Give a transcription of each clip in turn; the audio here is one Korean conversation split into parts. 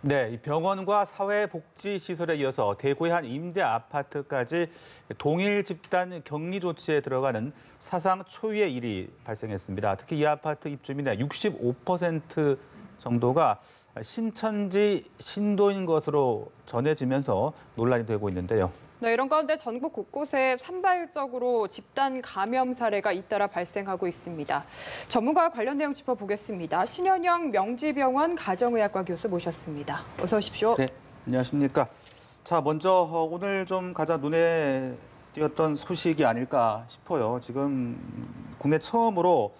네, 이 병원과 사회복지시설에 이어서 대구의 한 임대 아파트까지 동일 집단 격리 조치에 들어가는 사상 초유의 일이 발생했습니다. 특히 이 아파트 입주민의 65% 정도가 신천지 신도인 것으로 전해지면서 논란이 되고 있는데요. 네, 이런 가운데 전국 곳곳에 산발적으로 집단 감염 사례가 잇따라 발생하고 있습니다. 전문가와 관련 내용 짚어보겠습니다. 신현영 명지병원 가정의학과 교수 모셨습니다. 어서 오십시오. 네, 안녕하십니까. 자, 먼저 오늘 좀 가장 눈에 띄었던 소식이 아닐까 싶어요. 지금 국내 처음으로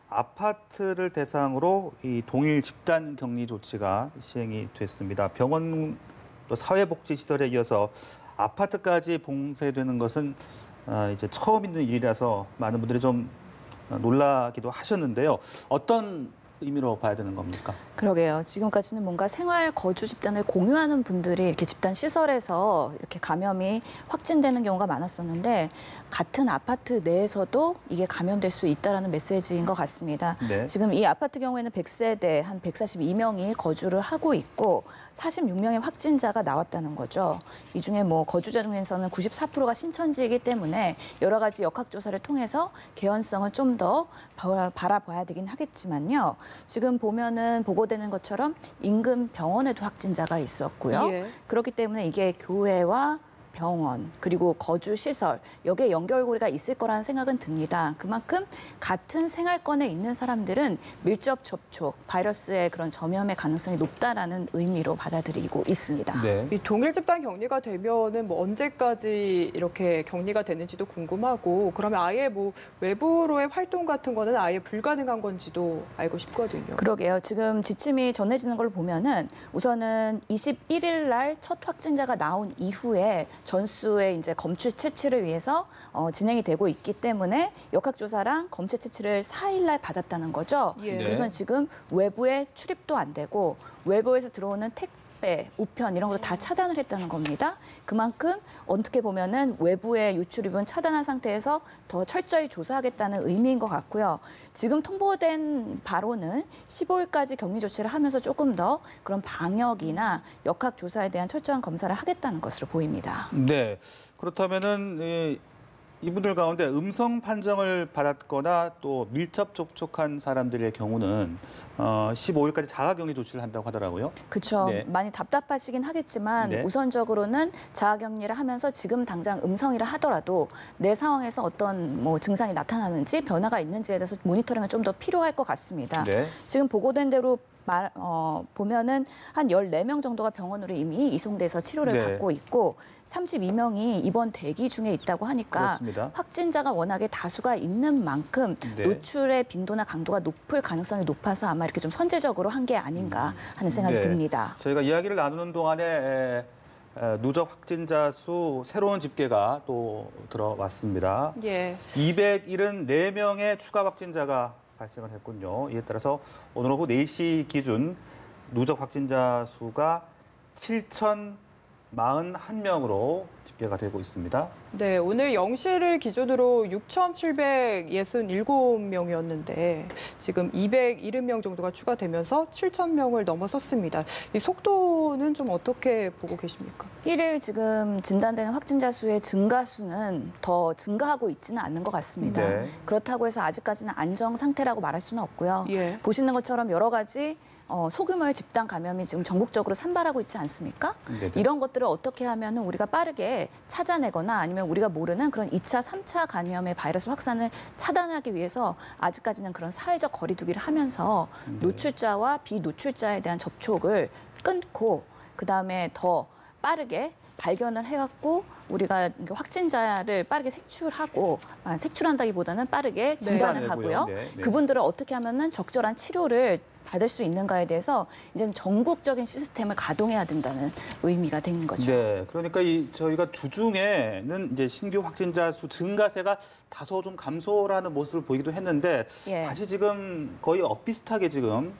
아파트를 대상으로 이 동일 집단 격리 조치가 시행이 됐습니다. 병원 또 사회복지시설에 이어서 아파트까지 봉쇄되는 것은 이제 처음 있는 일이라서 많은 분들이 좀 놀라기도 하셨는데요. 어떤 의미로 봐야 되는 겁니까? 그러게요. 지금까지는 뭔가 생활 거주 집단을 공유하는 분들이 이렇게 집단 시설에서 이렇게 감염이 확진되는 경우가 많았었는데 같은 아파트 내에서도 이게 감염될 수 있다라는 메시지인 것 같습니다. 네. 지금 이 아파트 경우에는 100세대 한 142명이 거주를 하고 있고 46명의 확진자가 나왔다는 거죠. 이 중에 뭐 거주자 중에서는 94%가 신천지이기 때문에 여러 가지 역학조사를 통해서 개연성을 좀 더 바라봐야 되긴 하겠지만요. 지금 보면은 보고되는 것처럼 인근 병원에도 확진자가 있었고요. 예. 그렇기 때문에 이게 교회와 병원 그리고 거주 시설 여기에 연결고리가 있을 거라는 생각은 듭니다. 그만큼 같은 생활권에 있는 사람들은 밀접 접촉, 바이러스의 그런 전염의 가능성이 높다라는 의미로 받아들이고 있습니다. 네. 이 동일 집단 격리가 되면은 뭐 언제까지 이렇게 격리가 되는지도 궁금하고 그러면 아예 뭐 외부로의 활동 같은 거는 아예 불가능한 건지도 알고 싶거든요. 그러게요. 지금 지침이 전해지는 걸 보면은 우선은 21일 날 첫 확진자가 나온 이후에 전수의 이제 검출 채취를 위해서 진행이 되고 있기 때문에 역학조사랑 검체 채취를 4일 날 받았다는 거죠. 예. 네. 그래서 지금 외부에 출입도 안 되고 외부에서 들어오는 택배, 우편 이런 거 다 차단을 했다는 겁니다. 그만큼 어떻게 보면은 외부의 유출입은 차단한 상태에서 더 철저히 조사하겠다는 의미인 것 같고요. 지금 통보된 바로는 15일까지 격리 조치를 하면서 조금 더 그런 방역이나 역학 조사에 대한 철저한 검사를 하겠다는 것으로 보입니다. 네. 그렇다면은 이분들 가운데 음성 판정을 받았거나 또 밀접 접촉한 사람들의 경우는 15일까지 자가격리 조치를 한다고 하더라고요. 그렇죠. 네. 많이 답답하시긴 하겠지만 네. 우선적으로는 자가격리를 하면서 지금 당장 음성이라 하더라도 내 상황에서 어떤 뭐 증상이 나타나는지 변화가 있는지에 대해서 모니터링은 좀 더 필요할 것 같습니다. 네. 지금 보고된 대로 보면은 한 14명 정도가 병원으로 이미 이송돼서 치료를 네. 받고 있고 32명이 입원 대기 중에 있다고 하니까 그렇습니다. 확진자가 워낙에 다수가 있는 만큼 네. 노출의 빈도나 강도가 높을 가능성이 높아서 아마 이렇게 좀 선제적으로 한 게 아닌가 하는 생각이 네. 듭니다. 저희가 이야기를 나누는 동안에 누적 확진자 수 새로운 집계가 또 들어왔습니다. 예. 274명의 추가 확진자가 발생을 했군요. 이에 따라서 오늘 오후 4시 기준 누적 확진자 수가 7,041명으로 집계가 되고 있습니다. 네, 오늘 0시를 기준으로 6,767명이었는데 지금 270명 정도가 추가되면서 7,000명을 넘어섰습니다. 이 속도는 좀 어떻게 보고 계십니까? 일일 지금 진단되는 확진자 수의 증가수는 더 증가하고 있지는 않는 것 같습니다. 네. 그렇다고 해서 아직까지는 안정 상태라고 말할 수는 없고요. 예. 보시는 것처럼 여러 가지 소규모의 집단 감염이 지금 전국적으로 산발하고 있지 않습니까? 네네. 이런 것들을 어떻게 하면 우리가 빠르게 찾아내거나 아니면 우리가 모르는 그런 2차, 3차 감염의 바이러스 확산을 차단하기 위해서 아직까지는 그런 사회적 거리두기를 하면서 노출자와 비노출자에 대한 접촉을 끊고 그다음에 더 빠르게 발견을 해갖고 우리가 확진자를 빠르게 색출한다기보다는 빠르게 진단을 진단하고요. 하고요. 네, 네. 그분들을 어떻게 하면은 적절한 치료를 받을 수 있는가에 대해서 이제 전국적인 시스템을 가동해야 된다는 의미가 되는 거죠. 네, 그러니까 저희가 주중에는 이제 신규 확진자 수 증가세가 다소 좀 감소라는 모습을 보이기도 했는데 예. 다시 지금 거의 엇비슷하게 지금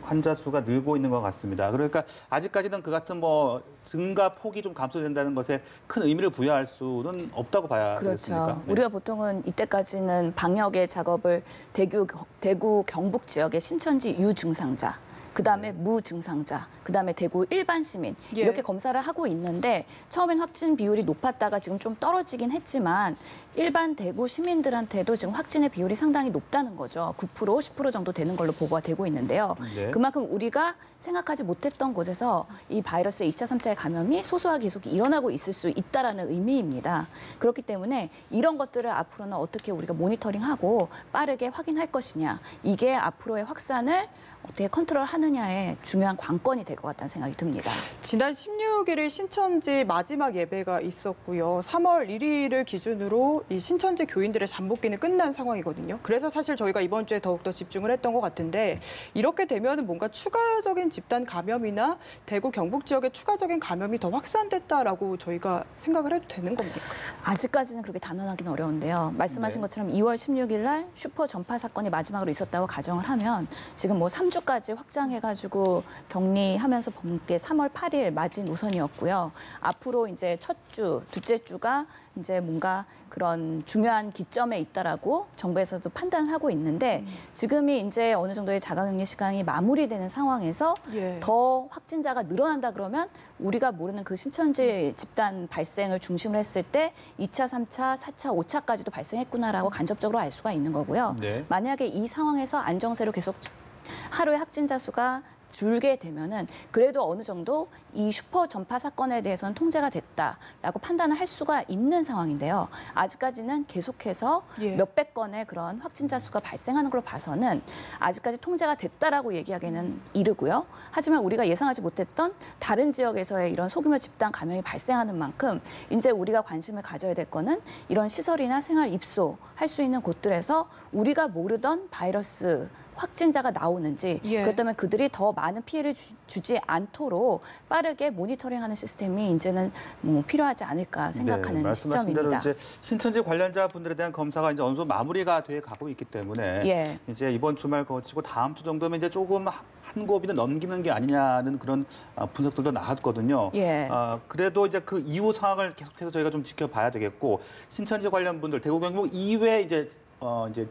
환자 수가 늘고 있는 것 같습니다. 그러니까 아직까지는 그 같은 뭐 증가 폭이 좀 감소된다는 것에 큰 의미를 부여할 수는 없다고 봐야 되겠습니까? 그렇죠. 네. 우리가 보통은 이때까지는 방역의 작업을 대구 경북 지역의 신천지 유증상자 그다음에 무증상자, 그다음에 대구 일반 시민 예. 이렇게 검사를 하고 있는데 처음엔 확진 비율이 높았다가 지금 좀 떨어지긴 했지만 일반 대구 시민들한테도 지금 확진의 비율이 상당히 높다는 거죠. 9%, 10% 정도 되는 걸로 보고가 되고 있는데요. 네. 그만큼 우리가 생각하지 못했던 곳에서 이 바이러스의 2차, 3차의 감염이 소소하게 계속 일어나고 있을 수 있다라는 의미입니다. 그렇기 때문에 이런 것들을 앞으로는 어떻게 우리가 모니터링하고 빠르게 확인할 것이냐. 이게 앞으로의 확산을 어떻게 컨트롤하느냐의 중요한 관건이 될 것 같다는 생각이 듭니다. 지난 16일에 신천지 마지막 예배가 있었고요. 3월 1일을 기준으로 이 신천지 교인들의 잠복기는 끝난 상황이거든요. 그래서 사실 저희가 이번 주에 더욱더 집중을 했던 것 같은데 이렇게 되면 뭔가 추가적인 집단 감염이나 대구 경북 지역의 추가적인 감염이 더 확산됐다라고 저희가 생각을 해도 되는 겁니까? 아직까지는 그렇게 단언하기는 어려운데요. 말씀하신 네. 것처럼 2월 16일 날 슈퍼 전파 사건이 마지막으로 있었다고 가정을 하면 지금 뭐 3주까지 확장해가지고 격리하면서 본 게 3월 8일 마지노선이었고요. 앞으로 이제 첫 주, 둘째 주가 이제 뭔가 그런 중요한 기점에 있다라고 정부에서도 판단을 하고 있는데 지금이 이제 어느 정도의 자가격리 시간이 마무리되는 상황에서 예. 더 확진자가 늘어난다 그러면 우리가 모르는 그 신천지 집단 발생을 중심으로 했을 때 2차, 3차, 4차, 5차까지도 발생했구나라고 간접적으로 알 수가 있는 거고요. 네. 만약에 이 상황에서 안정세로 계속 하루의 확진자 수가 줄게 되면은 그래도 어느 정도 이 슈퍼 전파 사건에 대해서는 통제가 됐다라고 판단을 할 수가 있는 상황인데요. 아직까지는 계속해서 예. 몇백 건의 그런 확진자 수가 발생하는 걸로 봐서는 아직까지 통제가 됐다라고 얘기하기는 이르고요. 하지만 우리가 예상하지 못했던 다른 지역에서의 이런 소규모 집단 감염이 발생하는 만큼 이제 우리가 관심을 가져야 될 거는 이런 시설이나 생활 입소할 수 있는 곳들에서 우리가 모르던 바이러스 확진자가 나오는지 예. 그렇다면 그들이 더 많은 피해를 주지 않도록 빠르게 모니터링하는 시스템이 이제는 필요하지 않을까 생각하는 말씀하신 대로 시점입니다. 이제 신천지 관련자 분들에 대한 검사가 이제 어느 정도 마무리가 돼 가고 있기 때문에 예. 이제 이번 주말 거치고 다음 주 정도면 이제 조금 한 고비는 넘기는 게 아니냐는 그런 분석들도 나왔거든요. 예. 그래도 이제 그 이후 상황을 계속해서 저희가 좀 지켜봐야 되겠고 신천지 관련 분들 대구 경북 이외 이제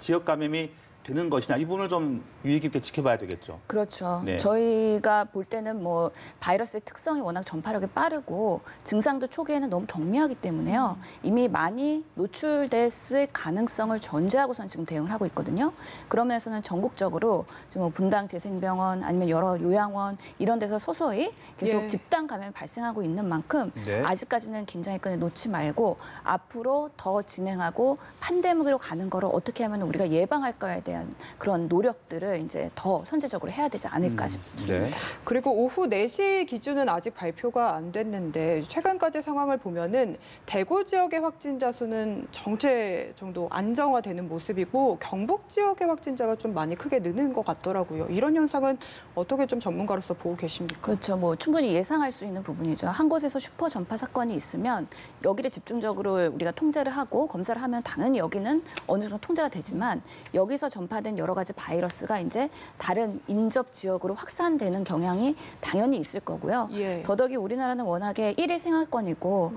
지역 감염이 되는 것이냐 이 부분을 좀 유의 깊게 지켜봐야 되겠죠. 그렇죠. 네. 저희가 볼 때는 뭐 바이러스의 특성이 워낙 전파력이 빠르고 증상도 초기에는 너무 경미하기 때문에요. 이미 많이 노출됐을 가능성을 전제하고선 지금 대응을 하고 있거든요. 그러면서는 전국적으로 지금 뭐 분당 재생병원 아니면 여러 요양원 이런 데서 소소히 계속 예. 집단 감염이 발생하고 있는 만큼 네. 아직까지는 긴장의 끈을 놓지 말고 앞으로 더 진행하고 팬데믹으로 가는 거를 어떻게 하면 우리가 예방할까에 대한 그런 노력들을 이제 더 선제적으로 해야 되지 않을까 싶습니다. 네. 그리고 오후 4시 기준은 아직 발표가 안 됐는데 최근까지 상황을 보면은 대구 지역의 확진자 수는 정체 정도 안정화되는 모습이고 경북 지역의 확진자가 좀 많이 크게 느는 것 같더라고요. 이런 현상은 어떻게 좀 전문가로서 보고 계십니까? 그렇죠. 뭐 충분히 예상할 수 있는 부분이죠. 한 곳에서 슈퍼 전파 사건이 있으면 여기를 집중적으로 우리가 통제를 하고 검사를 하면 당연히 여기는 어느 정도 통제가 되지만 여기서 전파된 여러 가지 바이러스가 이제 다른 인접 지역으로 확산되는 경향이 당연히 있을 거고요. 예. 더더욱이 우리나라는 워낙에 일일 생활권이고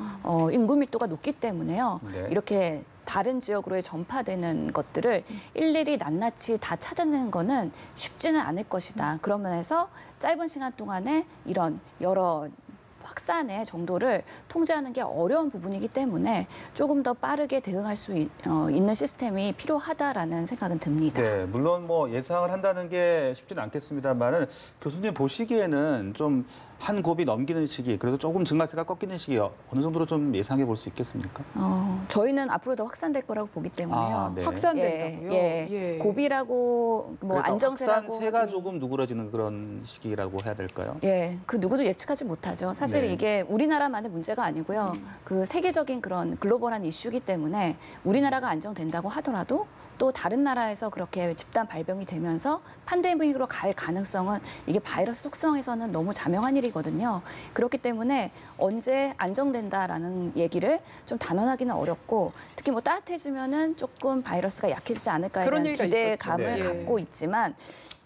인구 밀도가 높기 때문에요. 네. 이렇게 다른 지역으로의 전파되는 것들을 일일이 낱낱이 다 찾아내는 거는 쉽지는 않을 것이다. 그런 면에서 짧은 시간 동안에 이런 여러 확산의 정도를 통제하는 게 어려운 부분이기 때문에 조금 더 빠르게 대응할 수 있는 시스템이 필요하다라는 생각은 듭니다. 네, 물론 뭐 예상을 한다는 게 쉽지는 않겠습니다만은 교수님 보시기에는 좀 한 고비 넘기는 시기, 그래도 조금 증가세가 꺾이는 시기 어느 정도로 좀 예상해 볼 수 있겠습니까? 저희는 앞으로 더 확산될 거라고 보기 때문에요. 아, 네. 확산된다고요? 예. 고비라고 뭐 그래도 안정세라고 확산세가 하기- 조금 누그러지는 그런 시기라고 해야 될까요? 예, 그 누구도 예측하지 못하죠. 사실 네. 이게 우리나라만의 문제가 아니고요. 그 세계적인 그런 글로벌한 이슈이기 때문에 우리나라가 안정된다고 하더라도 또 다른 나라에서 그렇게 집단 발병이 되면서 팬데믹으로 갈 가능성은 이게 바이러스 속성에서는 너무 자명한 일이거든요. 그렇기 때문에 언제 안정된다라는 얘기를 좀 단언하기는 어렵고 특히 뭐 따뜻해지면은 조금 바이러스가 약해지지 않을까에 그런 대한 얘기가 기대감을 있었죠. 네. 갖고 있지만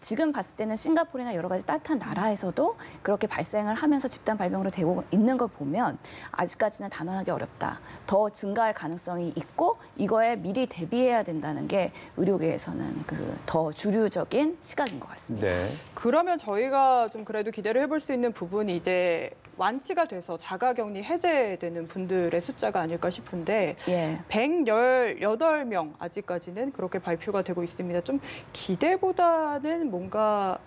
지금 봤을 때는 싱가포르나 여러 가지 따뜻한 나라에서도 그렇게 발생을 하면서 집단 발병으로 되고 있는 걸 보면 아직까지는 단언하기 어렵다. 더 증가할 가능성이 있고 이거에 미리 대비해야 된다는 게 의료계에서는 그 더 주류적인 시각인 것 같습니다. 네. 그러면 저희가 좀 그래도 기대를 해볼 수 있는 부분이 이제 완치가 돼서 자가격리 해제되는 분들의 숫자가 아닐까 싶은데 예. 118명 아직까지는 그렇게 발표가 되고 있습니다. 좀 기대보다는 뭔가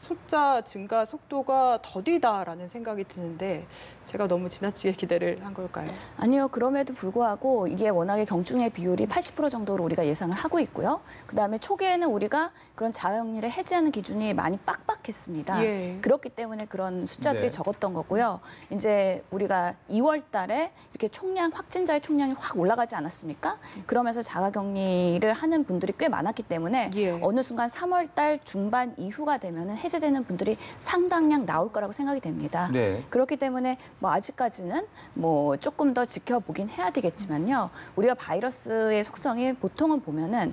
숫자 증가 속도가 더디다라는 생각이 드는데 제가 너무 지나치게 기대를 한 걸까요? 아니요. 그럼에도 불구하고 이게 워낙에 경중의 비율이 80% 정도로 우리가 예상을 하고 있고요. 그다음에 초기에는 우리가 그런 자가격리를 해제하는 기준이 많이 빡빡했습니다. 예. 그렇기 때문에 그런 숫자들이 네. 적었던 거고요. 이제 우리가 2월 달에 이렇게 확진자의 총량이 확 올라가지 않았습니까? 그러면서 자가격리를 하는 분들이 꽤 많았기 때문에 예. 어느 순간 3월 달 중반 이후가 되면은 해제되는 분들이 상당량 나올 거라고 생각이 됩니다. 네. 그렇기 때문에 뭐 아직까지는 뭐 조금 더 지켜보긴 해야 되겠지만요. 우리가 바이러스의 속성이 보통은 보면은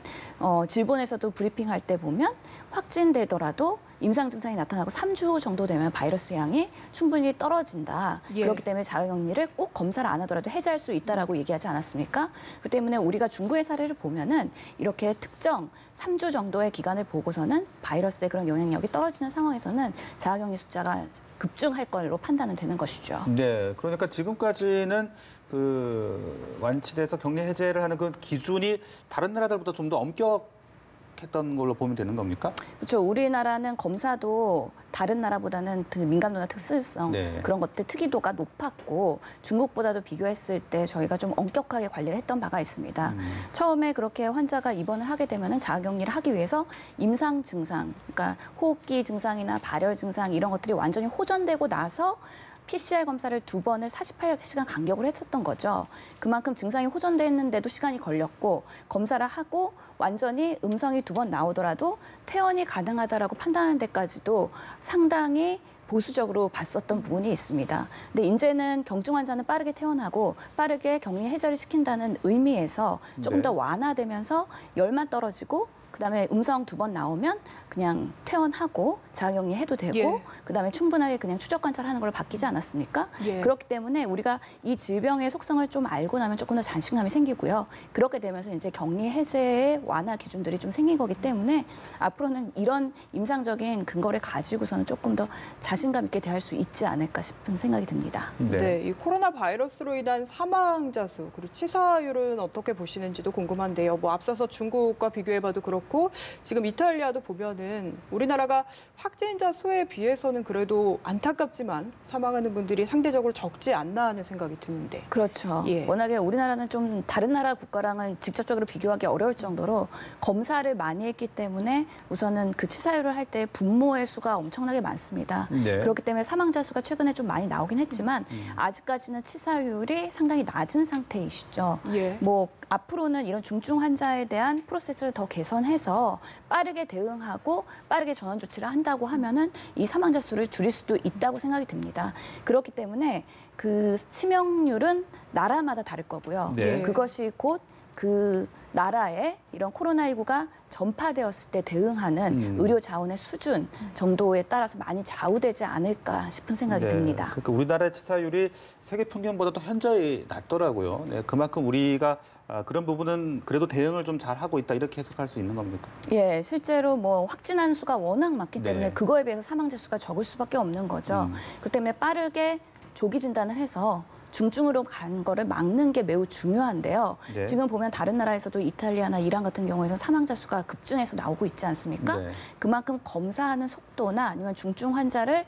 질본에서도 브리핑할 때 보면 확진되더라도 임상 증상이 나타나고 3주 정도 되면 바이러스 양이 충분히 떨어진다. 예. 그렇기 때문에 자가격리를 꼭 검사를 안 하더라도 해제할 수 있다라고 얘기하지 않았습니까? 그렇기 때문에 우리가 중국의 사례를 보면은 이렇게 특정 3주 정도의 기간을 보고서는 바이러스의 그런 영향력이 떨어지는 상황에서는 자가격리 숫자가 급증할 걸로 판단은 되는 것이죠. 네, 그러니까 지금까지는 그 완치돼서 격리 해제를 하는 그 기준이 다른 나라들보다 좀 더 엄격했던 걸로 보면 되는 겁니까? 그렇죠. 우리나라는 검사도 다른 나라보다는 그 민감도나 특수성 네. 그런 것들 특이도가 높았고 중국보다도 비교했을 때 저희가 좀 엄격하게 관리를 했던 바가 있습니다. 처음에 그렇게 환자가 입원을 하게 되면은 자가격리를 하기 위해서 임상 증상, 그러니까 호흡기 증상이나 발열 증상 이런 것들이 완전히 호전되고 나서 PCR 검사를 2번을 48시간 간격으로 했었던 거죠. 그만큼 증상이 호전됐는데도 시간이 걸렸고 검사를 하고 완전히 음성이 2번 나오더라도 퇴원이 가능하다라고 판단하는 데까지도 상당히 보수적으로 봤었던 부분이 있습니다. 근데 이제는 경증 환자는 빠르게 퇴원하고 빠르게 격리 해제를 시킨다는 의미에서 조금 네. 더 완화되면서 열만 떨어지고 그다음에 음성 2번 나오면 그냥 퇴원하고 자가격리 해도 되고 예. 그다음에 충분하게 그냥 추적 관찰하는 걸로 바뀌지 않았습니까? 예. 그렇기 때문에 우리가 이 질병의 속성을 좀 알고 나면 조금 더 자신감이 생기고요. 그렇게 되면서 이제 격리 해제의 완화 기준들이 좀 생긴 거기 때문에 앞으로는 이런 임상적인 근거를 가지고서는 조금 더 자신감 있게 대할 수 있지 않을까 싶은 생각이 듭니다. 네, 이 코로나 바이러스로 인한 사망자 수 그리고 치사율은 어떻게 보시는지도 궁금한데요. 뭐 앞서서 중국과 비교해봐도 그렇고 지금 이탈리아도 보면은 우리나라가 확진자 수에 비해서는 그래도 안타깝지만 사망하는 분들이 상대적으로 적지 않나 하는 생각이 드는데. 그렇죠. 예. 워낙에 우리나라는 좀 다른 나라 국가랑은 직접적으로 비교하기 어려울 정도로 검사를 많이 했기 때문에 우선은 그 치사율을 할 때 분모의 수가 엄청나게 많습니다. 네. 그렇기 때문에 사망자 수가 최근에 좀 많이 나오긴 했지만 아직까지는 치사율이 상당히 낮은 상태이시죠. 예. 뭐 앞으로는 이런 중증 환자에 대한 프로세스를 더 개선해서 빠르게 대응하고 빠르게 전원 조치를 한다고 하면은 이 사망자 수를 줄일 수도 있다고 생각이 듭니다. 그렇기 때문에 그 치명률은 나라마다 다를 거고요. 네. 그것이 곧 그 나라의 이런 코로나19가 전파되었을 때 대응하는 의료 자원의 수준 정도에 따라서 많이 좌우되지 않을까 싶은 생각이 네. 듭니다. 그러니까 우리나라의 치사율이 세계 평균보다도 현저히 낮더라고요. 네, 그만큼 우리가 그런 부분은 그래도 대응을 좀 잘하고 있다 이렇게 해석할 수 있는 겁니까? 예, 실제로 뭐 확진한 수가 워낙 많기 때문에 네. 그거에 비해서 사망자 수가 적을 수밖에 없는 거죠. 그렇기 때문에 빠르게 조기 진단을 해서 중증으로 간 거를 막는 게 매우 중요한데요. 네. 지금 보면 다른 나라에서도 이탈리아나 이란 같은 경우에서 사망자 수가 급증해서 나오고 있지 않습니까? 네. 그만큼 검사하는 속도나 아니면 중증 환자를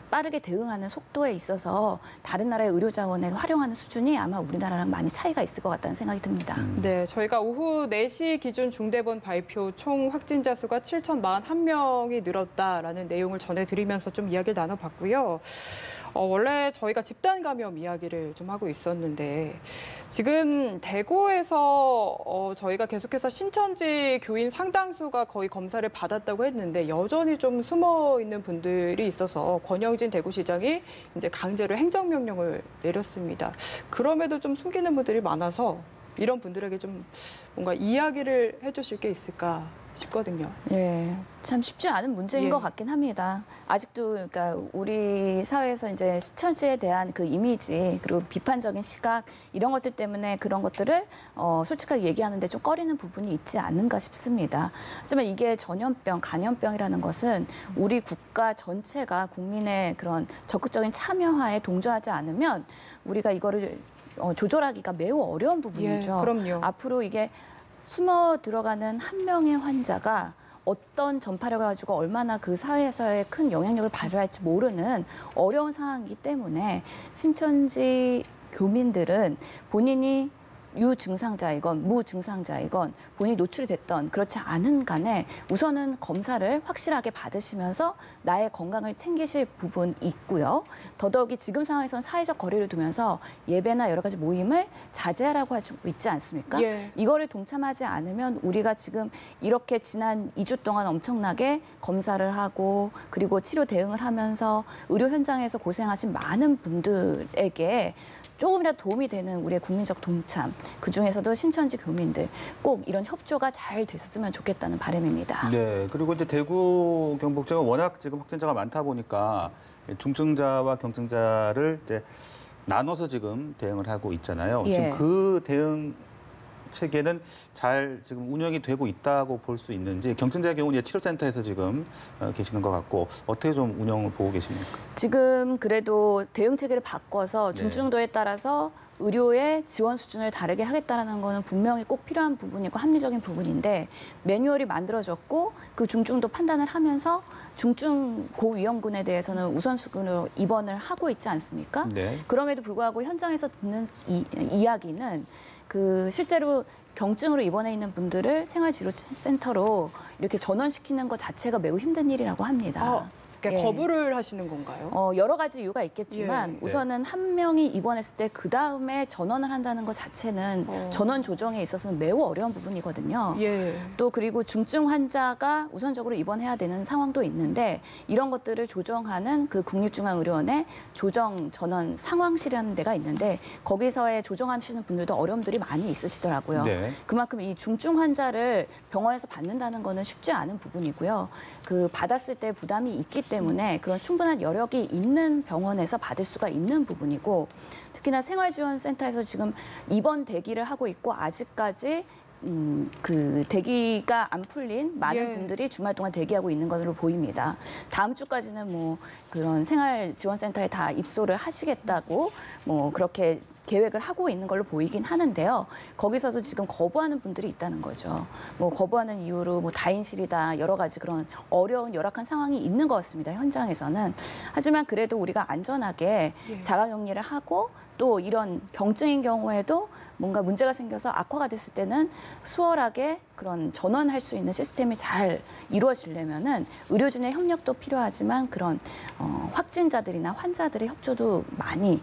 빠르게 대응하는 속도에 있어서 다른 나라의 의료 자원을 활용하는 수준이 아마 우리나라랑 많이 차이가 있을 것 같다는 생각이 듭니다. 네, 저희가 오후 4시 기준 중대본 발표 총 확진자 수가 7,041명이 늘었다라는 내용을 전해드리면서 좀 이야기를 나눠봤고요. 원래 저희가 집단 감염 이야기를 좀 하고 있었는데 지금 대구에서 저희가 계속해서 신천지 교인 상당수가 거의 검사를 받았다고 했는데 여전히 좀 숨어 있는 분들이 있어서 권영진 대구시장이 이제 강제로 행정명령을 내렸습니다. 그럼에도 좀 숨기는 분들이 많아서 이런 분들에게 좀 뭔가 이야기를 해주실 게 있을까 싶거든요. 예, 참 쉽지 않은 문제인 예. 것 같긴 합니다. 아직도 그러니까 우리 사회에서 이제 시처지에 대한 그 이미지 그리고 비판적인 시각 이런 것들 때문에 그런 것들을 솔직하게 얘기하는데 좀 꺼리는 부분이 있지 않는가 싶습니다. 하지만 이게 전염병, 감염병이라는 것은 우리 국가 전체가 국민의 그런 적극적인 참여하에 동조하지 않으면 우리가 이거를 조절하기가 매우 어려운 부분이죠. 예, 그럼요. 앞으로 이게 숨어 들어가는 한 명의 환자가 어떤 전파력을 가지고 얼마나 그 사회에서의 큰 영향력을 발휘할지 모르는 어려운 상황이기 때문에 신천지 교민들은 본인이 유증상자이건 무증상자이건 본인이 노출이 됐던 그렇지 않은 간에 우선은 검사를 확실하게 받으시면서 나의 건강을 챙기실 부분이 있고요. 더더욱이 지금 상황에서는 사회적 거리를 두면서 예배나 여러 가지 모임을 자제하라고 하고 있지 않습니까? 예. 이거를 동참하지 않으면 우리가 지금 이렇게 지난 2주 동안 엄청나게 검사를 하고 그리고 치료 대응을 하면서 의료 현장에서 고생하신 많은 분들에게 조금이라도 도움이 되는 우리의 국민적 동참, 그중에서도 신천지 교민들 꼭 이런 협조가 잘 됐으면 좋겠다는 바람입니다. 네. 그리고 이제 대구 경북지가 워낙 지금 확진자가 많다 보니까 중증자와 경증자를 이제 나눠서 지금 대응을 하고 있잖아요. 예. 지금 그 대응 체계는 잘 지금 운영이 되고 있다고 볼 수 있는지, 경증자의 경우는 치료센터에서 지금 계시는 것 같고 어떻게 좀 운영을 보고 계십니까? 지금 그래도 대응 체계를 바꿔서 네. 중증도에 따라서 의료의 지원 수준을 다르게 하겠다는 거는 분명히 꼭 필요한 부분이고 합리적인 부분인데 매뉴얼이 만들어졌고 그 중증도 판단을 하면서 중증 고위험군에 대해서는 우선순위로 입원을 하고 있지 않습니까? 네. 그럼에도 불구하고 현장에서 듣는 이야기는 그 실제로 경증으로 입원해 있는 분들을 생활치료센터로 이렇게 전원시키는 것 자체가 매우 힘든 일이라고 합니다. 그러니까 예. 거부를 하시는 건가요? 여러 가지 이유가 있겠지만 예. 우선은 한 명이 입원했을 때 그 다음에 전원을 한다는 것 자체는 전원 조정에 있어서는 매우 어려운 부분이거든요. 예. 또 그리고 중증 환자가 우선적으로 입원해야 되는 상황도 있는데 이런 것들을 조정하는 그 국립중앙의료원의 조정 전원 상황실이라는 데가 있는데 거기서의 조정하시는 분들도 어려움들이 많이 있으시더라고요. 네. 그만큼 이 중증 환자를 병원에서 받는다는 거는 쉽지 않은 부분이고요. 그 받았을 때 부담이 있기 때문에 그런 충분한 여력이 있는 병원에서 받을 수가 있는 부분이고 특히나 생활지원센터에서 지금 입원 대기를 하고 있고 아직까지 그 대기가 안 풀린 많은 예. 분들이 주말 동안 대기하고 있는 것으로 보입니다. 다음 주까지는 뭐 그런 생활지원센터에 다 입소를 하시겠다고 뭐 그렇게 계획을 하고 있는 걸로 보이긴 하는데요. 거기서도 지금 거부하는 분들이 있다는 거죠. 뭐 거부하는 이유로 뭐 다인실이다 여러 가지 그런 어려운 열악한 상황이 있는 것 같습니다. 현장에서는. 하지만 그래도 우리가 안전하게 예. 자가격리를 하고 또 이런 경증인 경우에도 뭔가 문제가 생겨서 악화가 됐을 때는 수월하게 그런 전원할 수 있는 시스템이 잘 이루어지려면은 의료진의 협력도 필요하지만 그런 확진자들이나 환자들의 협조도 많이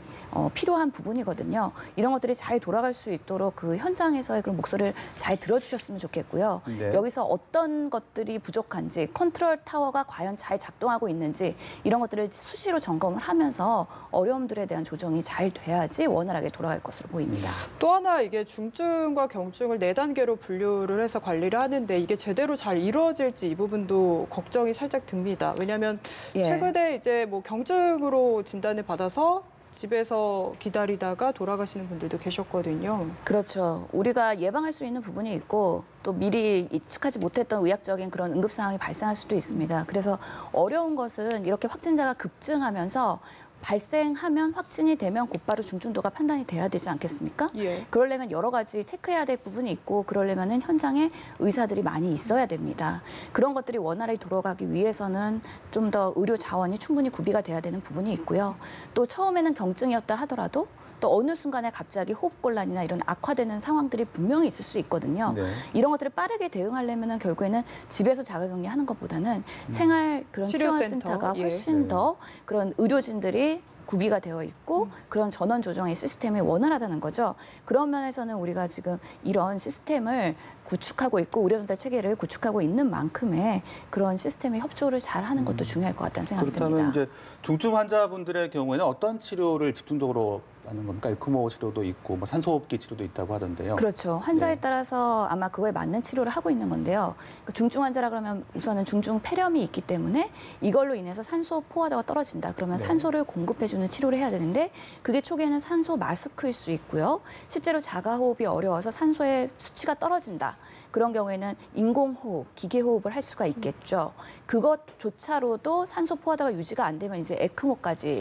필요한 부분이거든요. 이런 것들이 잘 돌아갈 수 있도록 그 현장에서의 그런 목소리를 잘 들어주셨으면 좋겠고요. 네. 여기서 어떤 것들이 부족한지, 컨트롤 타워가 과연 잘 작동하고 있는지 이런 것들을 수시로 점검을 하면서 어려움들에 대한 조정이 잘 돼야지 원활하게 돌아갈 것으로 보입니다. 또 하나 이게 중증과 경증을 4단계로 분류를 해서 관리를 하는데 이게 제대로 잘 이루어질지 이 부분도 걱정이 살짝 듭니다. 왜냐하면 예. 최근에 이제 뭐 경증으로 진단을 받아서 집에서 기다리다가 돌아가시는 분들도 계셨거든요. 그렇죠. 우리가 예방할 수 있는 부분이 있고 또 미리 예측하지 못했던 의학적인 그런 응급 상황이 발생할 수도 있습니다. 그래서 어려운 것은 이렇게 확진자가 급증하면서 발생하면 확진이 되면 곧바로 중증도가 판단이 돼야 되지 않겠습니까? 예. 그러려면 여러 가지 체크해야 될 부분이 있고 그러려면은 현장에 의사들이 많이 있어야 됩니다. 그런 것들이 원활하게 돌아가기 위해서는 좀 더 의료 자원이 충분히 구비가 돼야 되는 부분이 있고요. 또 처음에는 경증이었다 하더라도 또 어느 순간에 갑자기 호흡곤란이나 이런 악화되는 상황들이 분명히 있을 수 있거든요. 네. 이런 것들을 빠르게 대응하려면 결국에는 집에서 자가격리하는 것보다는 생활 그런 치료센터. 치료센터가 예. 훨씬 네. 더 그런 의료진들이 구비가 되어 있고 그런 전원 조정의 시스템이 원활하다는 거죠. 그런 면에서는 우리가 지금 이런 시스템을 구축하고 있고 의료전달 체계를 구축하고 있는 만큼의 그런 시스템의 협조를 잘 하는 것도 중요할 것 같다는 생각이 그렇다면 듭니다. 이제 중증 환자분들의 경우에는 어떤 치료를 집중적으로 겁니까? 에크모 치료도 있고 뭐 산소호흡기 치료도 있다고 하던데요. 그렇죠. 환자에 네. 따라서 아마 그거에 맞는 치료를 하고 있는 건데요. 그 중증 환자라 그러면 우선은 중증 폐렴이 있기 때문에 이걸로 인해서 산소 포화도가 떨어진다. 그러면 네. 산소를 공급해주는 치료를 해야 되는데 그게 초기에는 산소 마스크일 수 있고요. 실제로 자가호흡이 어려워서 산소의 수치가 떨어진다. 그런 경우에는 인공호흡, 기계호흡을 할 수가 있겠죠. 그것조차로도 산소 포화도가 유지가 안 되면 이제 에크모까지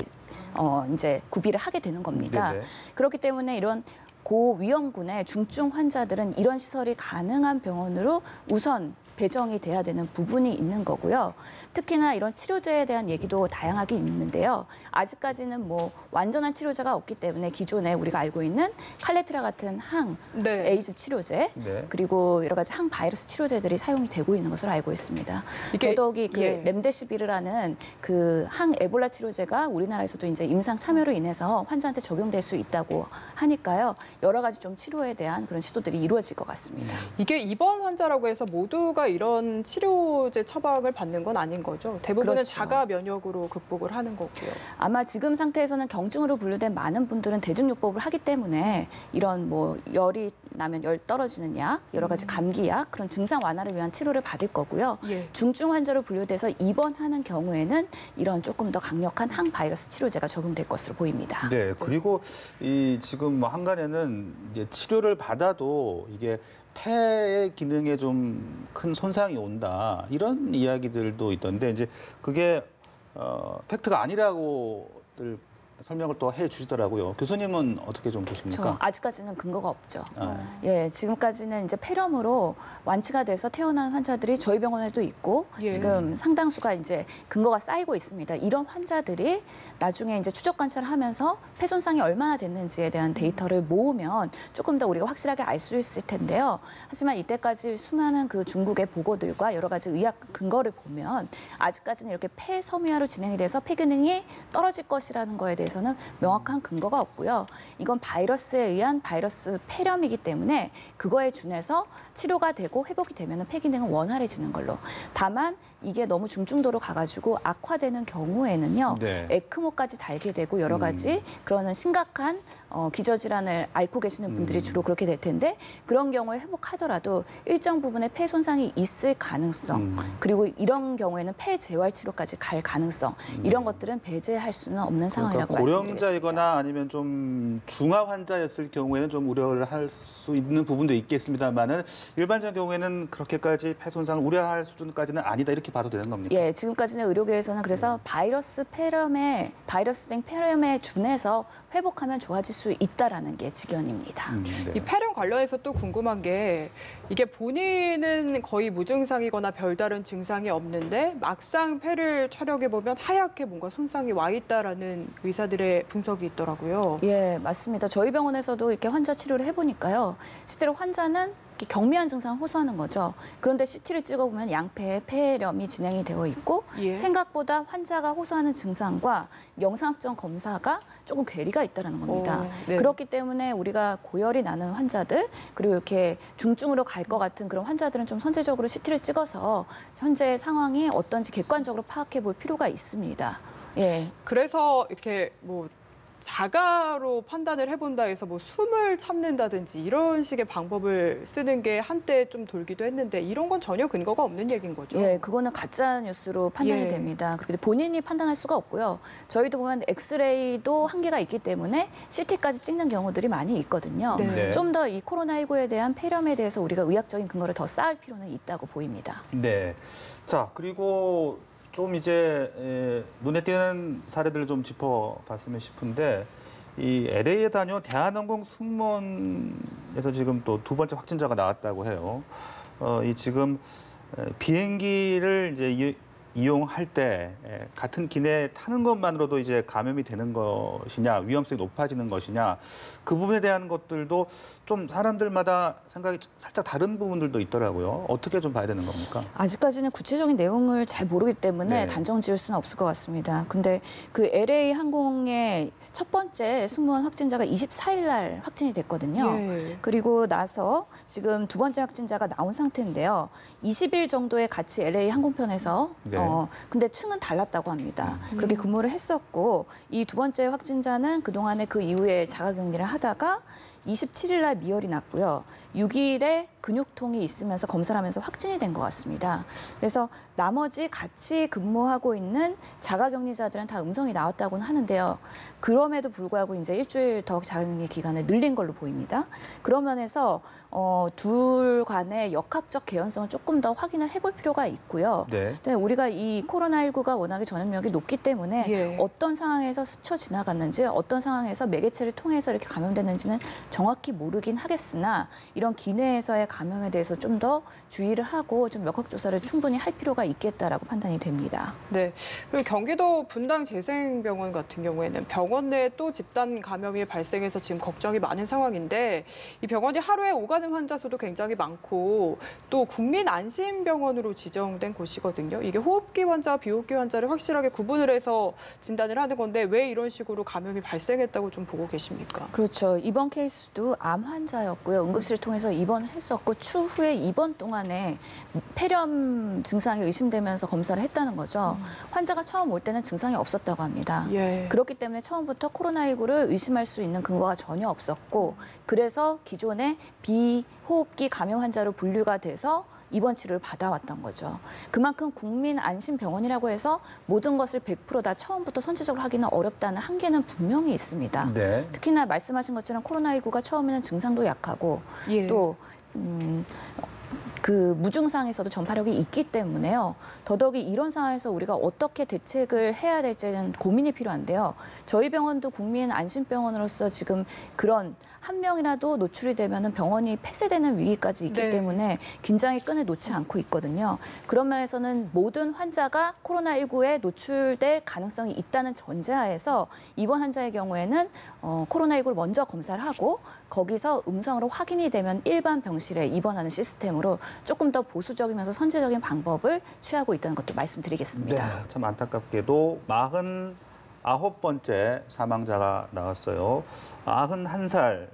이제 구비를 하게 되는 겁니다. 네네. 그렇기 때문에 이런 고위험군의 중증 환자들은 이런 시설이 가능한 병원으로 우선 배정이 돼야 되는 부분이 있는 거고요. 특히나 이런 치료제에 대한 얘기도 다양하게 있는데요. 아직까지는 뭐 완전한 치료제가 없기 때문에 기존에 우리가 알고 있는 칼레트라 같은 항 네. 에이즈 치료제 네. 그리고 여러 가지 항 바이러스 치료제들이 사용이 되고 있는 것으로 알고 있습니다. 이게- 더더욱이 그 예. 렘데시비르라는 그 항 에볼라 치료제가 우리나라에서도 이제 임상 참여로 인해서 환자한테 적용될 수 있다고 하니까요. 여러 가지 좀 치료에 대한 그런 시도들이 이루어질 것 같습니다. 이게 입원 환자라고 해서 모두가 이런 치료제 처방을 받는 건 아닌 거죠. 대부분은 그렇죠. 자가 면역으로 극복을 하는 거고요. 아마 지금 상태에서는 경증으로 분류된 많은 분들은 대증요법을 하기 때문에 이런 뭐 열이 나면 열 떨어지는 약, 여러 가지 감기약 그런 증상 완화를 위한 치료를 받을 거고요. 예. 중증 환자로 분류돼서 입원하는 경우에는 이런 조금 더 강력한 항바이러스 치료제가 적용될 것으로 보입니다. 네, 그리고 이 지금 뭐 한간에는 이제 치료를 받아도 이게 폐의 기능에 좀 큰 손상이 온다 이런 이야기들도 있던데 이제 그게 팩트가 아니라고들 설명을 또 해주시더라고요. 교수님은 어떻게 좀 보십니까? 아직까지는 근거가 없죠. 아, 예, 지금까지는 이제 폐렴으로 완치가 돼서 태어난 환자들이 저희 병원에도 있고 예. 지금 상당수가 이제 근거가 쌓이고 있습니다. 이런 환자들이 나중에 이제 추적 관찰을 하면서 폐 손상이 얼마나 됐는지에 대한 데이터를 모으면 조금 더 우리가 확실하게 알 수 있을 텐데요. 하지만 이때까지 수많은 그 중국의 보고들과 여러 가지 의학 근거를 보면 아직까지는 이렇게 폐 섬유화로 진행이 돼서 폐 기능이 떨어질 것이라는 거에 대해서는 명확한 근거가 없고요. 이건 바이러스에 의한 바이러스 폐렴이기 때문에 그거에 준해서 치료가 되고 회복이 되면 폐 기능은 원활해지는 걸로. 다만 이게 너무 중증도로 가가지고 악화되는 경우에는요. 네. 에크모까지 달게 되고 여러 가지 그런 심각한 기저질환을 앓고 계시는 분들이 주로 그렇게 될 텐데 그런 경우에 회복하더라도 일정 부분의 폐 손상이 있을 가능성 그리고 이런 경우에는 폐 재활 치료까지 갈 가능성 이런 것들은 배제할 수는 없는 상황이라고 그러니까 말씀드리겠습니다. 고령자이거나 아니면 좀 중화 환자였을 경우에는 좀 우려를 할 수 있는 부분도 있겠습니다만은 일반적인 경우에는 그렇게까지 폐 손상을 우려할 수준까지는 아니다 이렇게 봐도 되는 겁니까? 예, 지금까지는 의료계에서는 그래서 바이러스성 폐렴에 준해서 회복하면 좋아질 수 있다라는 게 지견입니다. 네. 이 폐렴 관련해서 또 궁금한 게 이게 본인은 거의 무증상이거나 별다른 증상이 없는데 막상 폐를 촬영해 보면 하얗게 뭔가 손상이 와 있다라는 의사들의 분석이 있더라고요. 예, 맞습니다. 저희 병원에서도 이렇게 환자 치료를 해보니까요. 실제로 환자는 이렇게 경미한 증상을 호소하는 거죠. 그런데 CT를 찍어보면 양폐에 폐렴이 진행이 되어 있고 예. 생각보다 환자가 호소하는 증상과 영상학적 검사가 조금 괴리가 있다는 겁니다. 네. 그렇기 때문에 우리가 고열이 나는 환자들 그리고 이렇게 중증으로 갈 것 같은 그런 환자들은 좀 선제적으로 CT를 찍어서 현재 상황이 어떤지 객관적으로 파악해 볼 필요가 있습니다. 예. 그래서 이렇게 뭐 자가로 판단을 해본다 해서 뭐 숨을 참는다든지 이런 식의 방법을 쓰는 게 한때 좀 돌기도 했는데 이런 건 전혀 근거가 없는 얘기인 거죠. 예, 그거는 가짜 뉴스로 판단이 예. 됩니다. 그리고 본인이 판단할 수가 없고요. 저희도 보면 엑스레이도 한계가 있기 때문에 CT까지 찍는 경우들이 많이 있거든요. 네. 네. 좀 더 이 코로나19에 대한 폐렴에 대해서 우리가 의학적인 근거를 더 쌓을 필요는 있다고 보입니다. 네. 자, 그리고 좀 이제 눈에 띄는 사례들을 좀 짚어봤으면 싶은데 이 LA에 다녀온 대한항공 승무원에서 지금 또 두 번째 확진자가 나왔다고 해요. 이 지금 비행기를 이제 이용할 때 같은 기내에 타는 것만으로도 이제 감염이 되는 것이냐, 위험성이 높아지는 것이냐, 그 부분에 대한 것들도 좀 사람들마다 생각이 살짝 다른 부분들도 있더라고요. 어떻게 좀 봐야 되는 겁니까? 아직까지는 구체적인 내용을 잘 모르기 때문에 네. 단정 지을 수는 없을 것 같습니다. 근데 그 LA 항공의 첫 번째 승무원 확진자가 24일 날 확진이 됐거든요. 예. 그리고 나서 지금 두 번째 확진자가 나온 상태인데요. 20일 정도에 같이 LA 항공편에서 네. 근데 층은 달랐다고 합니다. 그렇게 근무를 했었고 이 두 번째 확진자는 그동안에 그 이후에 자가격리를 하다가 27일 날 미열이 났고요. 6일에 근육통이 있으면서 검사를 하면서 확진이 된 것 같습니다. 그래서 나머지 같이 근무하고 있는 자가격리자들은 다 음성이 나왔다고는 하는데요. 그럼에도 불구하고 이제 일주일 더 자가격리 기간을 늘린 걸로 보입니다. 그런 면에서 둘 간의 역학적 개연성을 조금 더 확인을 해볼 필요가 있고요. 네. 우리가 이 코로나19가 워낙에 전염력이 높기 때문에 예. 어떤 상황에서 스쳐 지나갔는지 어떤 상황에서 매개체를 통해서 이렇게 감염됐는지는 정확히 모르긴 하겠으나 이런 기내에서의 감염에 대해서 좀 더 주의를 하고 좀 역학 조사를 충분히 할 필요가 있겠다라고 판단이 됩니다. 네. 그리고 경기도 분당 재생병원 같은 경우에는 병원 내에 또 집단 감염이 발생해서 지금 걱정이 많은 상황인데 이 병원이 하루에 오가는 환자 수도 굉장히 많고 또 국민안심병원으로 지정된 곳이거든요. 이게 호흡기 환자와 비호흡기 환자를 확실하게 구분을 해서 진단을 하는 건데 왜 이런 식으로 감염이 발생했다고 좀 보고 계십니까? 그렇죠. 이번 케이스도 암 환자였고요. 응급실을 통해서 입원을 했었고 추후에 입원 동안에 폐렴 증상이 의심되면서 검사를 했다는 거죠. 환자가 처음 올 때는 증상이 없었다고 합니다. 예. 그렇기 때문에 처음부터 코로나19를 의심할 수 있는 근거가 전혀 없었고 그래서 기존의 비호흡기 감염 환자로 분류가 돼서 입원 치료를 받아왔던 거죠. 그만큼 국민안심병원이라고 해서 모든 것을 100% 다 처음부터 선제적으로 하기는 어렵다는 한계는 분명히 있습니다. 네. 특히나 말씀하신 것처럼 코로나19가 처음에는 증상도 약하고 예. 또 그 무증상에서도 전파력이 있기 때문에요. 더더욱이 이런 상황에서 우리가 어떻게 대책을 해야 될지는 고민이 필요한데요. 저희 병원도 국민안심병원으로서 지금 그런 한 명이라도 노출이 되면 병원이 폐쇄되는 위기까지 있기 네. 때문에 긴장의 끈을 놓지 않고 있거든요. 그런 면에서는 모든 환자가 코로나19에 노출될 가능성이 있다는 전제하에서 입원 환자의 경우에는 코로나19를 먼저 검사를 하고 거기서 음성으로 확인이 되면 일반 병실에 입원하는 시스템으로 조금 더 보수적이면서 선제적인 방법을 취하고 있다는 것도 말씀드리겠습니다. 네, 참 안타깝게도 49번째 사망자가 나왔어요. 91살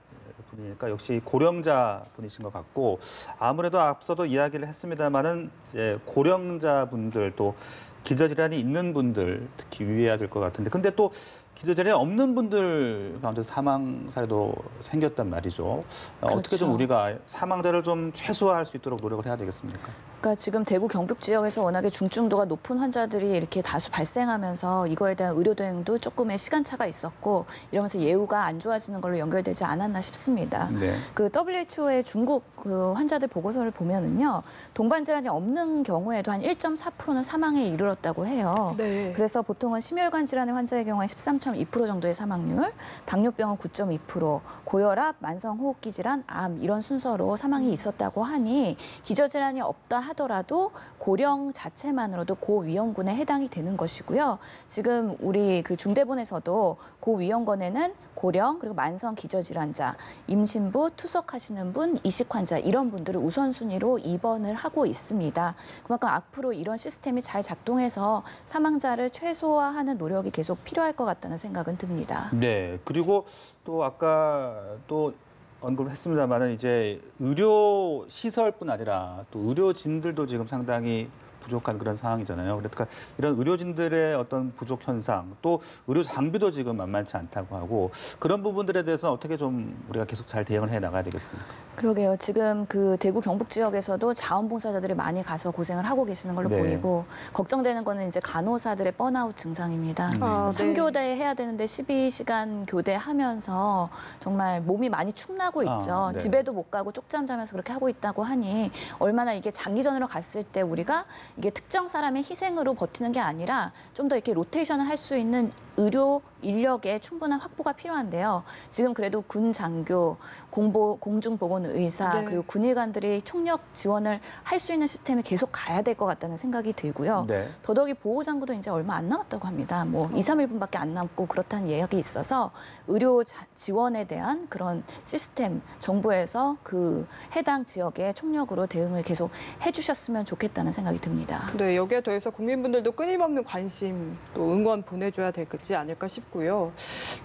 분이니까 역시 고령자 분이신 것 같고 아무래도 앞서도 이야기를 했습니다마는 이제 고령자 분들 또 기저질환이 있는 분들 특히 유의해야 될 것 같은데 근데 또 기저질환이 없는 분들 가운데 사망 사례도 생겼단 말이죠. 어떻게 좀 그렇죠. 우리가 사망자를 좀 최소화할 수 있도록 노력을 해야 되겠습니까? 그러니까 지금 대구 경북 지역에서 워낙에 중증도가 높은 환자들이 이렇게 다수 발생하면서 이거에 대한 의료 대응도 조금의 시간차가 있었고 이러면서 예후가 안 좋아지는 걸로 연결되지 않았나 싶습니다. 네. 그 WHO의 중국 그 환자들 보고서를 보면은요 동반 질환이 없는 경우에도 한 1.4%는 사망에 이르렀다고 해요. 네. 그래서 보통은 심혈관 질환의 환자의 경우에 13.2% 정도의 사망률, 당뇨병은 9.2%, 고혈압, 만성호흡기 질환, 암 이런 순서로 사망이 있었다고 하니 기저질환이 없다 하더라도 고령 자체만으로도 고위험군에 해당이 되는 것이고요. 지금 우리 그 중대본에서도 고위험군에는 고령 그리고 만성 기저질환자, 임신부, 투석하시는 분, 이식 환자 이런 분들을 우선순위로 입원을 하고 있습니다. 그만큼 앞으로 이런 시스템이 잘 작동해서 사망자를 최소화하는 노력이 계속 필요할 것 같다는 생각은 듭니다. 네. 그리고 또 아까 또 언급했습니다만은 이제 의료 시설뿐 아니라 또 의료진들도 지금 상당히 부족한 그런 상황이잖아요. 그러니까 이런 의료진들의 어떤 부족 현상, 또 의료 장비도 지금 만만치 않다고 하고 그런 부분들에 대해서는 어떻게 좀 우리가 계속 잘 대응을 해 나가야 되겠습니까? 그러게요. 지금 그 대구 경북 지역에서도 자원봉사자들이 많이 가서 고생을 하고 계시는 걸로 네. 보이고 걱정되는 거는 이제 간호사들의 번아웃 증상입니다. 아, 네. 3교대 해야 되는데 12시간 교대하면서 정말 몸이 많이 축나고 있죠. 네. 집에도 못 가고 쪽잠 자면서 그렇게 하고 있다고 하니 얼마나 이게 장기전으로 갔을 때 우리가 이게 특정 사람의 희생으로 버티는 게 아니라 좀 더 이렇게 로테이션을 할 수 있는 의료 인력의 충분한 확보가 필요한데요. 지금 그래도 군 장교, 공중보건의사 네. 그리고 군의관들이 총력 지원을 할 수 있는 시스템이 계속 가야 될 것 같다는 생각이 들고요. 네. 더더욱이 보호장구도 이제 얼마 안 남았다고 합니다. 뭐 2, 3일분밖에 안 남고 그렇다는 예약이 있어서 의료 지원에 대한 그런 시스템 정부에서 그 해당 지역의 총력으로 대응을 계속 해주셨으면 좋겠다는 생각이 듭니다. 네, 여기에 더해서 국민분들도 끊임없는 관심 또 응원 보내줘야 되지 않을까 싶고요.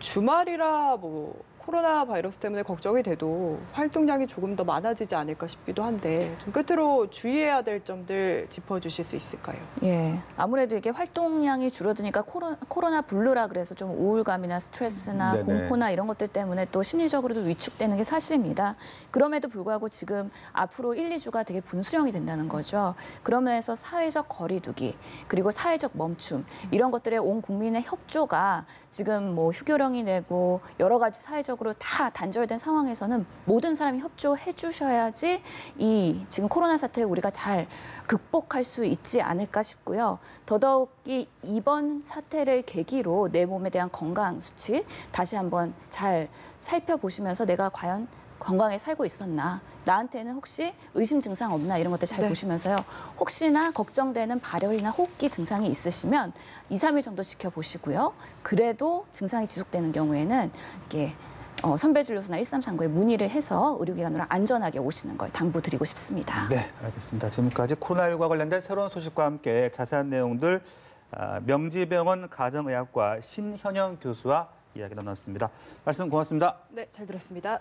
주말이라 뭐 코로나 바이러스 때문에 걱정이 돼도 활동량이 조금 더 많아지지 않을까 싶기도 한데 좀 끝으로 주의해야 될 점들 짚어주실 수 있을까요? 예, 아무래도 이게 활동량이 줄어드니까 코로나 블루라 그래서 좀 우울감이나 스트레스나 네네. 공포나 이런 것들 때문에 또 심리적으로도 위축되는 게 사실입니다. 그럼에도 불구하고 지금 앞으로 1, 2주가 되게 분수령이 된다는 거죠. 그러면서 사회적 거리두기 그리고 사회적 멈춤 이런 것들에 온 국민의 협조가 지금 뭐 휴교령이 내고 여러 가지 사회적으로 다 단절된 상황에서는 모든 사람이 협조해 주셔야지 이 지금 코로나 사태를 우리가 잘 극복할 수 있지 않을까 싶고요. 더더욱이 이번 사태를 계기로 내 몸에 대한 건강 수치 다시 한번 잘 살펴보시면서 내가 과연 건강에 살고 있었나, 나한테는 혹시 의심 증상 없나 이런 것들 잘 네. 보시면서요. 혹시나 걱정되는 발열이나 호흡기 증상이 있으시면 2, 3일 정도 지켜보시고요. 그래도 증상이 지속되는 경우에는 이게 선별진료소나 133구에 문의를 해서 의료기관으로 안전하게 오시는 걸 당부드리고 싶습니다. 네, 알겠습니다. 지금까지 코로나19과 관련된 새로운 소식과 함께 자세한 내용들 명지병원 가정의학과 신현영 교수와 이야기 나눴습니다. 말씀 고맙습니다. 네, 잘 들었습니다.